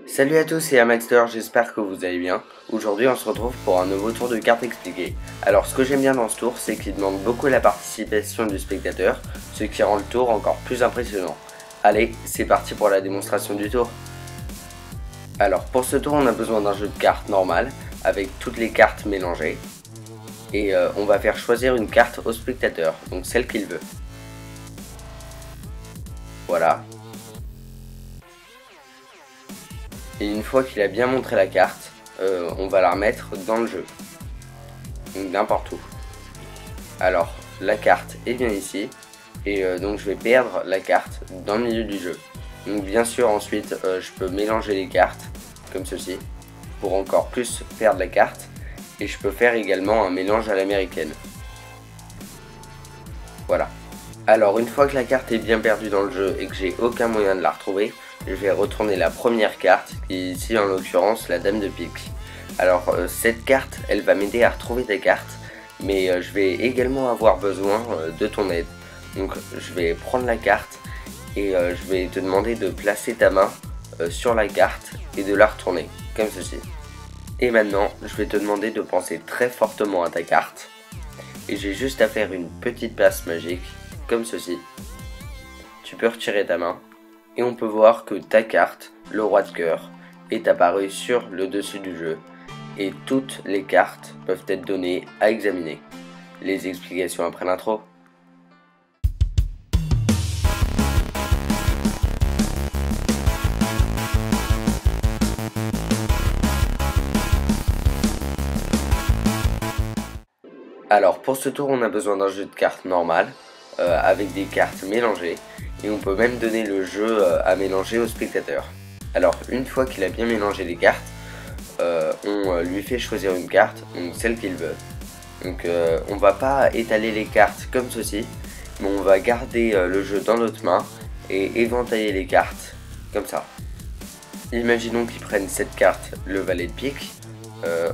Salut à tous, c'est Amaxter, j'espère que vous allez bien. Aujourd'hui on se retrouve pour un nouveau tour de cartes expliqué. Alors ce que j'aime bien dans ce tour, c'est qu'il demande beaucoup la participation du spectateur, ce qui rend le tour encore plus impressionnant. Allez, c'est parti pour la démonstration du tour. Alors pour ce tour on a besoin d'un jeu de cartes normal, avec toutes les cartes mélangées. Et on va faire choisir une carte au spectateur, donc celle qu'il veut. Voilà. Et une fois qu'il a bien montré la carte, on va la remettre dans le jeu. Donc n'importe où. Alors, la carte est bien ici. Et donc je vais perdre la carte dans le milieu du jeu. Donc bien sûr ensuite je peux mélanger les cartes, comme ceci, pour encore plus perdre la carte. Et je peux faire également un mélange à l'américaine. Voilà. Alors une fois que la carte est bien perdue dans le jeu et que j'ai aucun moyen de la retrouver, je vais retourner la première carte, qui est ici en l'occurrence la dame de pique. Alors cette carte, elle va m'aider à retrouver ta carte, mais je vais également avoir besoin de ton aide. Donc je vais prendre la carte et je vais te demander de placer ta main sur la carte et de la retourner, comme ceci. Et maintenant, je vais te demander de penser très fortement à ta carte. Et j'ai juste à faire une petite passe magique, comme ceci. Tu peux retirer ta main. Et on peut voir que ta carte, le roi de cœur, est apparue sur le dessus du jeu. Et toutes les cartes peuvent être données à examiner. Les explications après l'intro. Alors pour ce tour on a besoin d'un jeu de cartes normal, avec des cartes mélangées. Et on peut même donner le jeu à mélanger au spectateur. Alors une fois qu'il a bien mélangé les cartes, on lui fait choisir une carte, donc celle qu'il veut. Donc on va pas étaler les cartes comme ceci, mais on va garder le jeu dans notre main et éventailler les cartes comme ça. Imaginons qu'il prenne cette carte, le valet de pique.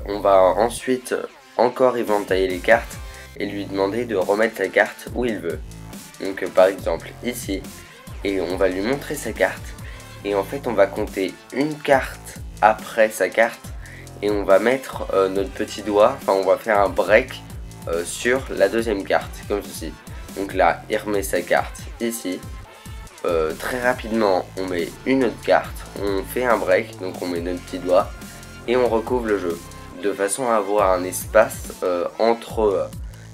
On va ensuite encore éventailler les cartes et lui demander de remettre sa carte où il veut. Donc par exemple ici, et on va lui montrer sa carte, et en fait on va compter une carte après sa carte, et on va mettre notre petit doigt, enfin on va faire un break sur la deuxième carte, comme ceci. Donc là il remet sa carte ici, très rapidement on met une autre carte, on fait un break, donc on met notre petit doigt, et on recouvre le jeu, de façon à avoir un espace entre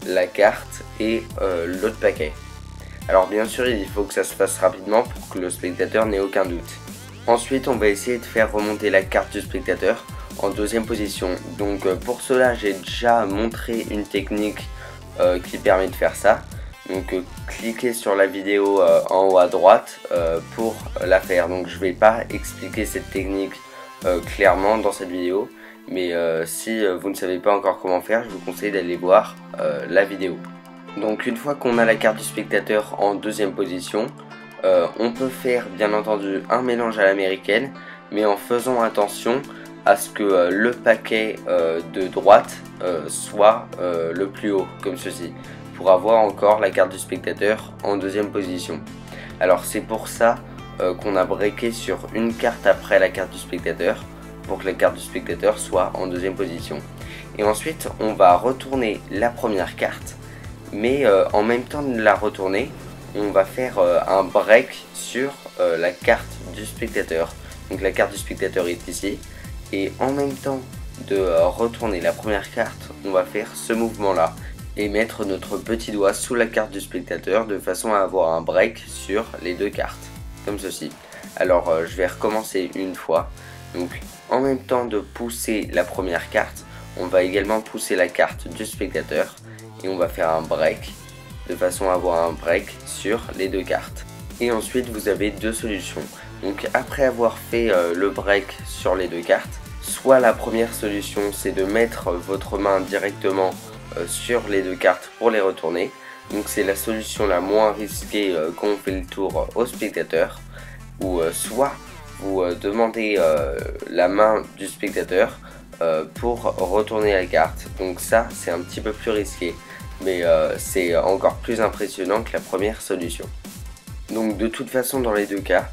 la carte et l'autre paquet. Alors bien sûr il faut que ça se fasse rapidement pour que le spectateur n'ait aucun doute. Ensuite on va essayer de faire remonter la carte du spectateur en deuxième position. Donc pour cela j'ai déjà montré une technique qui permet de faire ça. Donc cliquez sur la vidéo en haut à droite pour la faire. Donc je ne vais pas expliquer cette technique clairement dans cette vidéo. Mais si vous ne savez pas encore comment faire, je vous conseille d'aller voir la vidéo. Donc une fois qu'on a la carte du spectateur en deuxième position, on peut faire bien entendu un mélange à l'américaine, mais en faisant attention à ce que le paquet de droite soit le plus haut, comme ceci, pour avoir encore la carte du spectateur en deuxième position. Alors c'est pour ça qu'on a breaké sur une carte après la carte du spectateur, pour que la carte du spectateur soit en deuxième position. Et ensuite on va retourner la première carte, mais en même temps de la retourner, on va faire un break sur la carte du spectateur. Donc la carte du spectateur est ici, et en même temps de retourner la première carte, on va faire ce mouvement là et mettre notre petit doigt sous la carte du spectateur de façon à avoir un break sur les deux cartes, comme ceci. Alors je vais recommencer une fois. Donc en même temps de pousser la première carte, on va également pousser la carte du spectateur et on va faire un break de façon à avoir un break sur les deux cartes. Et ensuite vous avez deux solutions. Donc après avoir fait le break sur les deux cartes, soit la première solution c'est de mettre votre main directement sur les deux cartes pour les retourner. Donc c'est la solution la moins risquée quand on fait le tour au spectateur. Ou soit vous demandez la main du spectateur pour retourner la carte. Donc ça c'est un petit peu plus risqué, mais c'est encore plus impressionnant que la première solution. Donc de toute façon dans les deux cas,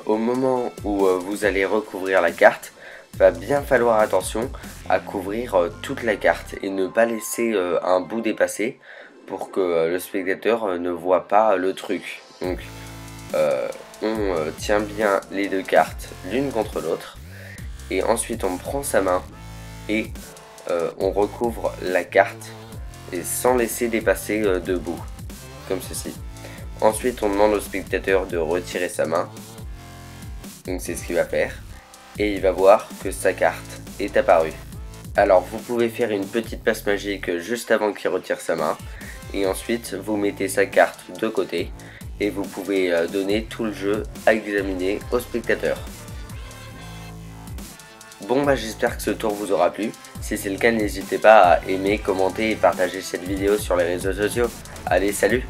au moment où vous allez recouvrir la carte, va bien falloir attention à couvrir toute la carte et ne pas laisser un bout dépasser pour que le spectateur ne voit pas le truc. Donc on tient bien les deux cartes l'une contre l'autre et ensuite on prend sa main et on recouvre la carte et sans laisser dépasser de bout, comme ceci. Ensuite on demande au spectateur de retirer sa main, donc c'est ce qu'il va faire, et il va voir que sa carte est apparue. Alors vous pouvez faire une petite passe magique juste avant qu'il retire sa main, et ensuite vous mettez sa carte de côté, et vous pouvez donner tout le jeu à examiner au spectateur. Bon bah j'espère que ce tour vous aura plu, si c'est le cas n'hésitez pas à aimer, commenter et partager cette vidéo sur les réseaux sociaux. Allez salut!